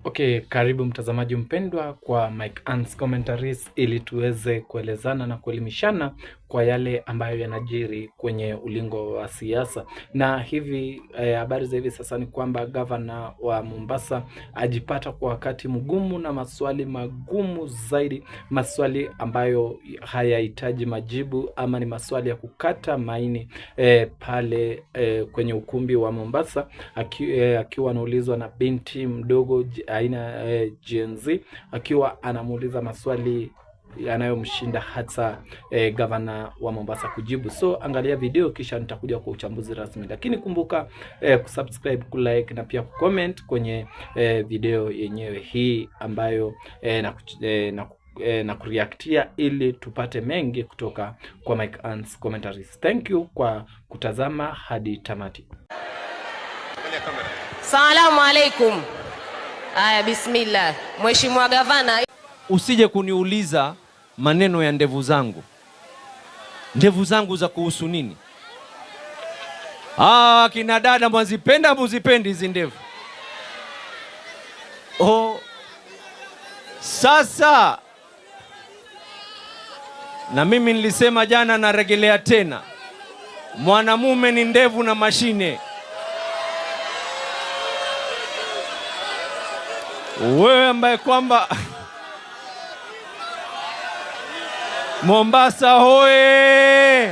Okay, karibu mtazamaji mpendwa kwa Mike Ann's Commentaries ili tuweze kuelezana na kuelimishana kwa yale ambayo yanajiri kwenye ulingo wa siasa. Na hivi habari za hivi sasa ni kwamba gavana wa Mombasa ajipata kwa wakati mgumu na maswali magumu zaidi, maswali ambayo hayahitaji majibu ama ni maswali ya kukata maini pale kwenye ukumbi wa Mombasa, akiwa anaulizwa na binti mdogo aina Gen Z, akiwa anamuuliza maswali yanayomshinda hata gavana wa Mombasa kujibu. So angalia video kisha nitakuja kwa uchambuzi rasmi, lakini kumbuka kusubscribe, kulike na pia kucomment kwenye video yenyewe hii ambayo na kureactia ili tupate mengi kutoka kwa Mike Ann's Commentaries. Thank you kwa kutazama hadi tamati. Salamu alaikum. Aya, bismillah. Mheshimiwa Gavana, usije kuniuliza maneno ya ndevu zangu. Ndevu zangu za kuhusu nini? Kina dada mwazipenda muzipendi hizi ndevu. Sasa na mimi nilisema jana na rejelea tena, mwanamume ni ndevu na mashine. Wewe ambaye kwamba Mombasa hoye,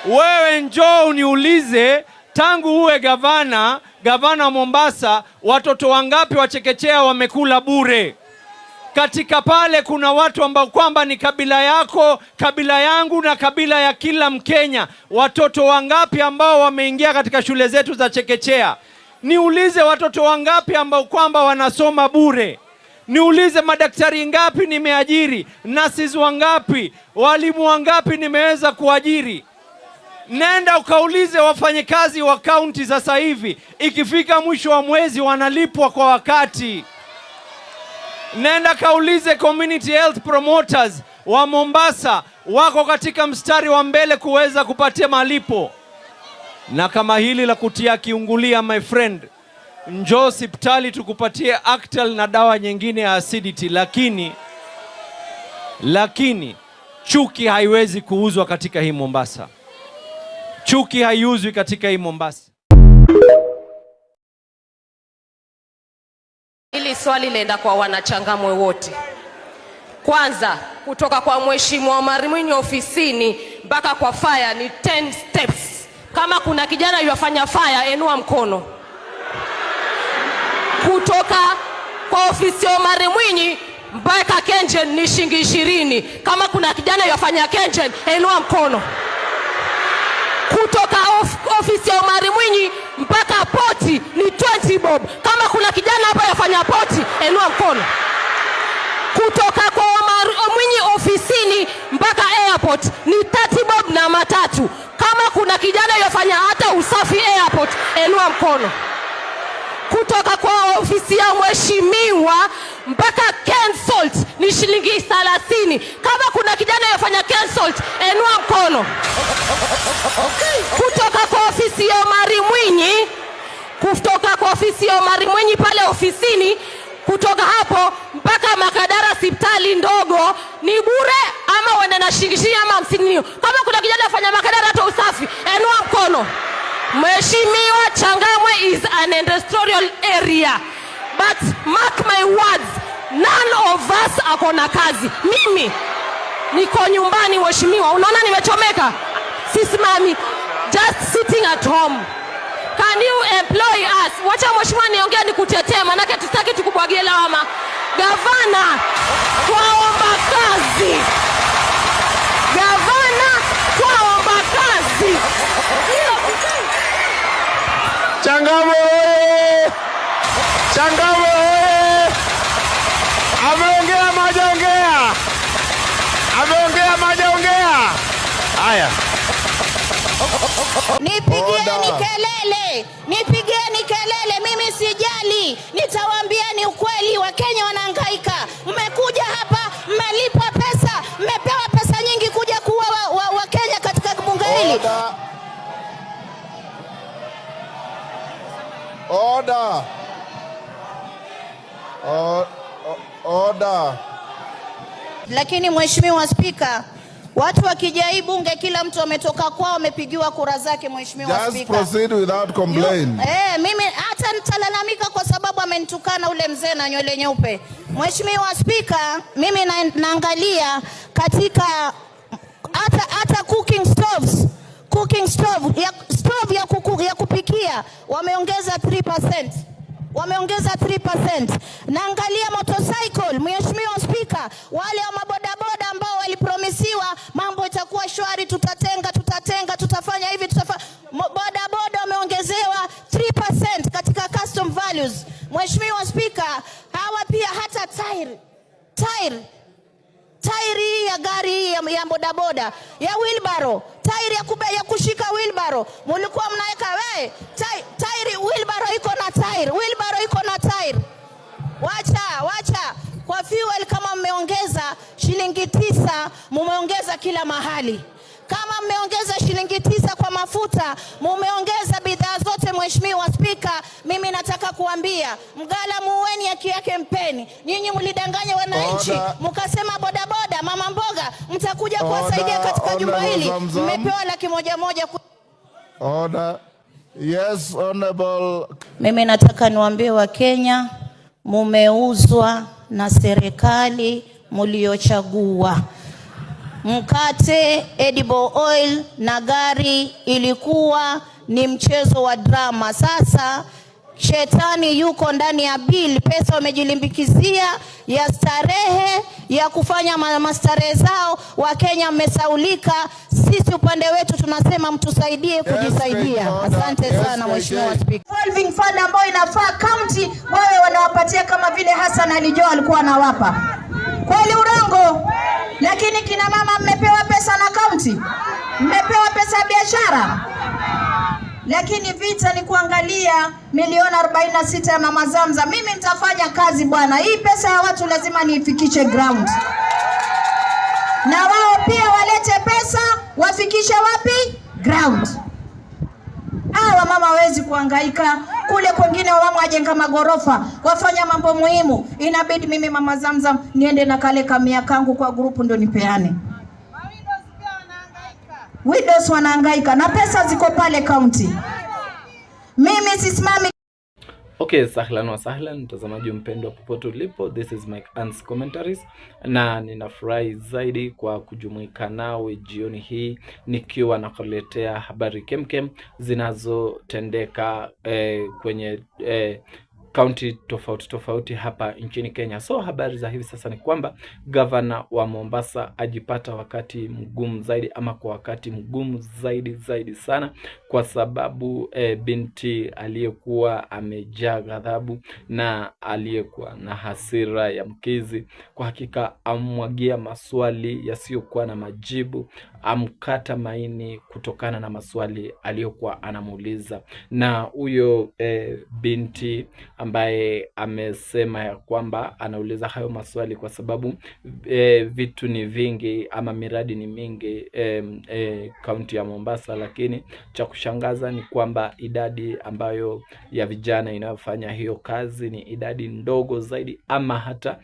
wewe njoo uniulize, tangu uwe gavana Mombasa, watoto wangapi wa chekechea wamekula bure? Katika pale kuna watu ambao kwamba ni kabila yako, kabila yangu na kabila ya kila Mkenya. Watoto wangapi ambao wameingia katika shule zetu za chekechea? Niulize watoto wangapi ambao kwamba wanasoma bure? Niulize madaktari ngapi nimeajiri? Nurses wangapi? Walimu wangapi nimeweza kuajiri? Nenda ukaulize wafanyikazi wa kaunti sasa hivi, ikifika mwisho wa mwezi wanalipwa kwa wakati. Nenda kaulize community health promoters wa Mombasa, wako katika mstari wa mbele kuweza kupatia malipo. Na kama hili la kutia kiungulia, my friend, njoo hospitali tukupatie Actal na dawa nyingine ya acidity, lakini chuki haiwezi kuuzwa katika hii Mombasa. Chuki haiuzwi katika hii Mombasa. hili swali lenda kwa wanachangamwe wote. Kwanza, kutoka kwa Mheshimiwa Omar Mwinyi ofisini mpaka kwa fire ni 10 steps. Kama kuna kijana yafanya fire, enua mkono. Kutoka kwa ofisi ya Omar Mwinyi mpaka Kengen ni shilingi 20. Kama kuna kijana yafanya Kengen, enua mkono. Kutoka ofisi ya Omar Mwinyi mpaka poti ni 20 bob. Kama kuna kijana hapa yafanya poti, enua mkono. Kutoka kwa Omar Mwinyi ofisini mpaka airport ni 30 bob na matatu. Kama kuna kijana yafanya hata usafi airport, enua mkono. Kutoka kwa ofisi ya mheshimiwa mpaka Kensalt ni shilingi 30. Kama kuna kijana yafanya Kensalt, enua mkono. Kutoka kwa ofisi ya Omar Mwinyi, pale ofisini, kutoka hapo mpaka Makadara hospitali ndogo ni bure ama wana na shilingi ama 50. Kama kuna kijana yafanya Makadara hata usafi, enua mkono. Mheshimiwa, Changamwe is an industrial area, but mark my words, none of us akona kazi. Mimi niko nyumbani mheshimiwa, unaona nimechomeka, sisimami, just sitting at home. Can you employ us? Wacha mheshimiwa niongea nikutetee, manake tutaki tukubwagie lawama. Gavana, twaomba kazi. Gavana, twaomba kazi. Changamwe! Ameongea majaongea. Haya. Nipigieni kelele, mimi sijali. Nitawaambieni ukweli, Wakenya wanahangaika. Mmekuja hapa, mmelipwa pesa, mmepewa pesa nyingi kuja kuwa Wakenya katika bunge hili. Order. Order. Lakini Mheshimiwa Spika, watu wakija hii bunge kila mtu ametoka kwao amepigiwa kura zake. Mheshimiwa Spika, just proceed without complaint. Mimi hata nitalalamika kwa sababu amenitukana ule mzee na nywele nyeupe. Mheshimiwa Spika, mimi naangalia katika hata cooking stove ya kupikia wameongeza 3%. Wameongeza 3%. Naangalia motorcycle, Mheshimiwa Spika, wale wa mabodaboda ambao walipromisiwa mambo itakuwa shwari, tutatenga, tutafanya hivi, bodaboda wameongezewa 3% katika custom values. Mheshimiwa Spika, hawa pia hata tairi ya gari ya bodaboda ya wheelbarrow, tairi ya kushika wheelbarrow, mlikuwa mnaweka tairi wheelbarrow iko na tairi. Wacha kwa fuel, kama mmeongeza shilingi 9, mumeongeza kila mahali. Kama mmeongeza shilingi 9 kwa mafuta, mumeongeza bidhaa zote. Mheshimiwa Spika, mimi nataka kuambia mgala muweni haki yake mpeni. Nyinyi mlidanganya wananchi, mkasema bodaboda, mama mboga mtakuja kuwasaidia katika jumba hili, mmepewa 1,100,100. Order. Yes, honorable. Mimi nataka niwaambie Wakenya, mumeuzwa na serikali mliochagua. Mkate, edible oil na gari ilikuwa ni mchezo wa drama. Sasa shetani yuko ndani ya bill, pesa wamejilimbikizia ya starehe, ya kufanya mastarehe zao. Wakenya mmesaulika. Sisi upande wetu tunasema mtusaidie kujisaidia. Asante sana Mheshimiwa Spika. Revolving fund ambayo inafaa county wawe wanawapatia kama vile Hassan Ali Joho alikuwa anawapa. Kweli urongo? Lakini kina mama mmepewa pesa na county? Mmepewa pesa ya biashara? Lakini vita ni kuangalia milioni 46 ya Mama Zamza. Mimi nitafanya kazi bwana. Hii pesa ya watu lazima niifikishe ground. Na wao pia walete pesa, wafikishe wapi? Ground. Hawa mama hawezi kuhangaika. Kule kwingine wao wajenga magorofa, wafanya mambo muhimu. Inabidi mimi Mama Zamzam niende na kale kamia kangu kwa grupu ndo nipeane. Widows wanahangaika na pesa ziko pale county. Mimi sisimami. Okay, sahlan wa sahlan mtazamaji mpendwa popote ulipo, this is Mike Ans Commentaries, na ninafurahi zaidi kwa kujumuika nawe jioni hii nikiwa nakuletea habari kemkem zinazotendeka kwenye kaunti tofauti hapa nchini Kenya. So habari za hivi sasa ni kwamba gavana wa Mombasa ajipata wakati mgumu zaidi, ama kwa wakati mgumu zaidi sana, kwa sababu binti aliyekuwa amejaa ghadhabu na aliyekuwa na hasira ya mkizi, kwa hakika amwagia maswali yasiyokuwa na majibu, amkata maini kutokana na maswali aliyokuwa anamuuliza. Na huyo binti ambaye amesema ya kwamba anauliza hayo maswali kwa sababu vitu ni vingi ama miradi ni mingi kaunti ya Mombasa, lakini cha kushangaza ni kwamba idadi ambayo ya vijana inayofanya hiyo kazi ni idadi ndogo zaidi, ama hata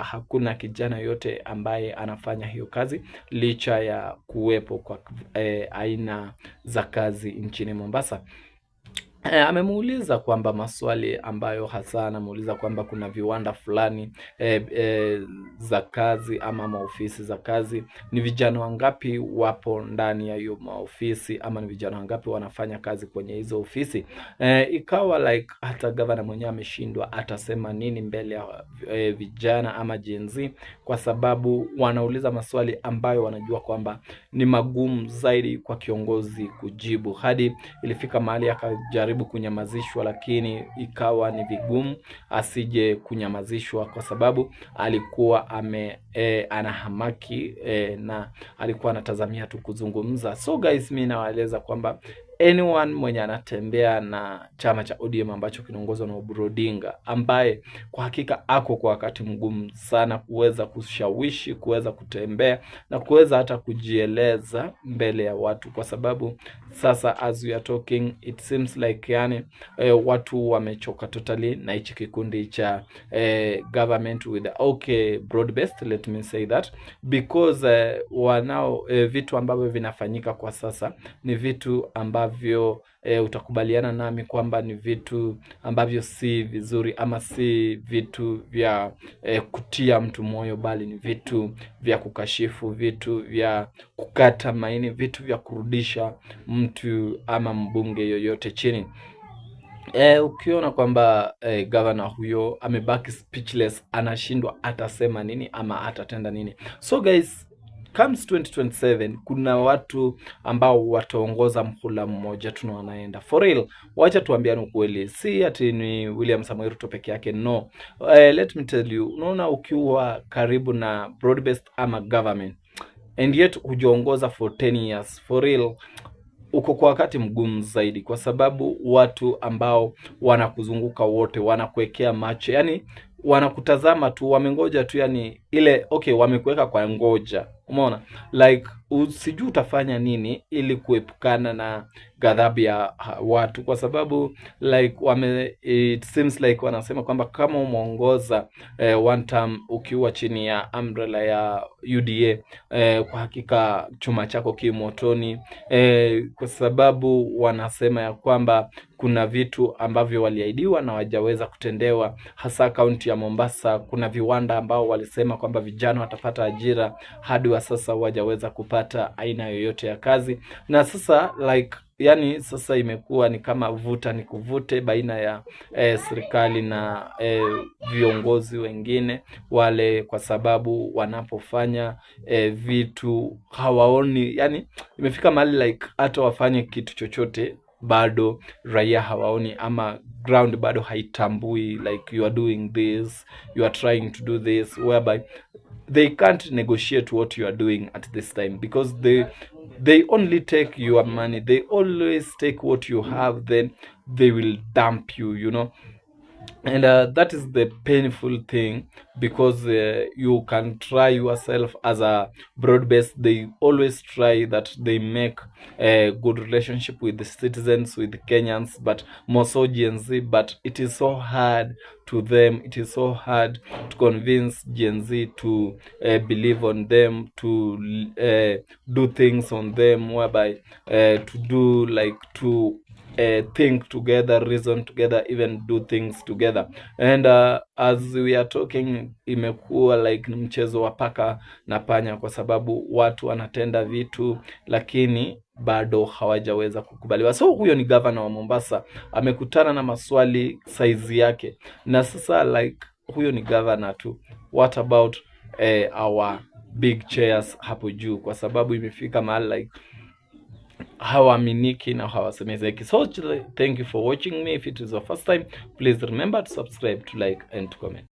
hakuna kijana yote ambaye anafanya hiyo kazi licha ya kuwepo kwa aina za kazi nchini Mombasa. Amemuuliza kwamba maswali ambayo hasa anamuuliza kwamba kuna viwanda fulani za kazi ama maofisi za kazi, ni vijana wangapi wapo ndani ya hiyo maofisi, ama ni vijana wangapi wanafanya kazi kwenye hizo ofisi. Ikawa like hata gavana mwenyewe ameshindwa atasema nini mbele ya vijana ama Gen Z, kwa sababu wanauliza maswali ambayo wanajua kwamba ni magumu zaidi kwa kiongozi kujibu. Hadi ilifika mahali akajaribu kunyamazishwa, lakini ikawa ni vigumu asije kunyamazishwa kwa sababu alikuwa anahamaki na alikuwa anatazamia tu kuzungumza. So guys, mimi nawaeleza kwamba anyone mwenye anatembea na chama cha ODM ambacho kinaongozwa na Oburu Odinga, ambaye kwa hakika ako kwa wakati mgumu sana kuweza kushawishi, kuweza kutembea na kuweza hata kujieleza mbele ya watu, kwa sababu sasa as we are talking it seems like yani watu wamechoka totally na hichi kikundi cha government with okay broad based, let me say that, because wanao vitu ambavyo vinafanyika kwa sasa ni vitu ambavyo utakubaliana nami kwamba ni vitu ambavyo si vizuri ama si vitu vya kutia mtu moyo, bali ni vitu vya kukashifu, vitu vya kukata maini, vitu vya kurudisha mtu ama mbunge yoyote chini. Ukiona kwamba governor huyo amebaki speechless, anashindwa atasema nini ama atatenda nini. So guys, comes 2027 kuna watu ambao wataongoza mhula mmoja tu wanaenda for real. Wacha tuambiane ukweli, si ati ni William Samoei Ruto peke yake, no. Let me tell you, unaona ukiwa karibu na broad based ama government and yet hujaongoza for 10 years for real, uko kwa wakati mgumu zaidi, kwa sababu watu ambao wanakuzunguka wote wanakuwekea macho, yani wanakutazama tu, wamengoja tu, yani ile okay, wamekuweka kwa ngoja, umeona, like usijui utafanya nini ili kuepukana na ghadhabu ya watu, kwa sababu like it seems like wanasema kwamba kama umeongoza one term ukiwa chini ya umbrella ya UDA, kwa hakika chuma chako kimotoni, kwa sababu wanasema ya kwamba kuna vitu ambavyo waliahidiwa na wajaweza kutendewa, hasa kaunti ya Mombasa. Kuna viwanda ambao walisema kwamba vijana watapata ajira, hadi wa sasa wajaweza kupata aina yoyote ya kazi. Na sasa like yani sasa imekuwa ni kama vuta ni kuvute baina ya serikali na viongozi wengine wale, kwa sababu wanapofanya vitu hawaoni, yani imefika mahali like hata wafanye kitu chochote bado raia hawaoni, ama ground bado haitambui like you are doing this, you are trying to do this, whereby they can't negotiate what you are doing at this time, because they only take your money, they always take what you have, then they will dump you, you know. And that is the painful thing, because you can try yourself as a broad base. They always try that they make a good relationship with the citizens, with the Kenyans, but more so Gen Z. But it is so hard to them, it is so hard to convince Gen Z to believe on them, to do things on them, whereby to do like to think together, reason together, even do things together. And as we are talking, imekuwa like ni mchezo wa paka na panya, kwa sababu watu wanatenda vitu lakini bado hawajaweza kukubaliwa. So huyo ni governor wa Mombasa, amekutana na maswali size yake, na sasa like huyo ni governor tu. What about our big chairs hapo juu? Kwa sababu imefika mahali like hawaaminiki na hawasemezeki. So thank you for watching me. If it is your first time, please remember to subscribe, to like and to comment.